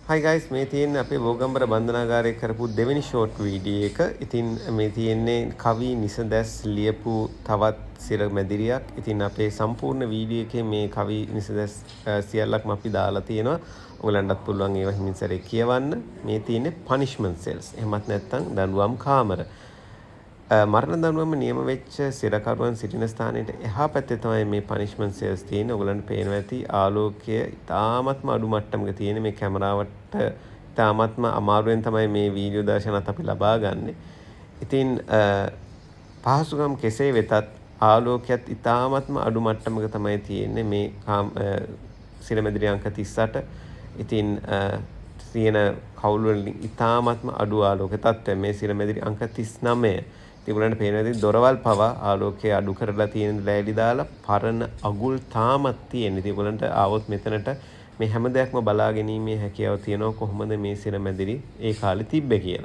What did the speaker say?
Hi guys මේ තියෙන්නේ අපේ වෝගම්බර බන්ධනාගාරයේ කරපු දෙවෙනි ෂෝට් වීඩියෝ එක. ඉතින් මේ තියෙන්නේ කවි නිසදැස් ලියපු තවත් සිර මැදිරියක්. ඉතින් අපේ සම්පූර්ණ වීඩියෝ එකේ මේ කවි නිසදැස් සියල්ලක්ම අපි දාලා තියෙනවා. ඔයගලන්ටත් පුළුවන් ඒවා හිමින් සැරේ කියවන්න. මේ තියෙන්නේ punishment cells. එහෙමත් නැත්නම් දඬුවම් කාමර. මරණ දඬුවම නියම වෙච්ච සිරකරුවන් සිටින ස්ථානයේ එහා පැත්තේ තමයි මේ punishment cells තියෙන්නේ. ඔයගලන්ට පේනවා ඇති ආලෝකය ඉතාමත්ම අඩු මට්ටමක තියෙන මේ කැමරාවට ඉතාමත්ම අමාරුවෙන් තමයි මේ වීඩියෝ දර්ශනත් අපි ලබා ගන්නෙ. ඉතින් පහසුකම් කෙසේ වෙතත් ආලෝකයත් ඉතාමත්ම අඩු මට්ටමක තමයි තියෙන්නේ මේ සිරමැදිරි අංක 38. ඉතින් තියෙන කවුළු වලින් ඉතාමත්ම අඩු ආලෝක තත්ත්වය මේ සිරමැදිරි අංක 39. තිබුණාට පේනවා ඉතින් දොරවල් පවා ආලෝකය අඩු කරලා තියෙන ලෑලි දාලා පරණ අගුල් තාමත් තියෙන. ඉතින් ඔයගලන්ට ආවොත් මෙතනට මේ හැම දෙයක්ම බලා ගැනීමේ හැකියාව තියෙනවා කොහොමද මේ සිරමැදිරි ඒ කාලේ තිබ්බේ කියලා.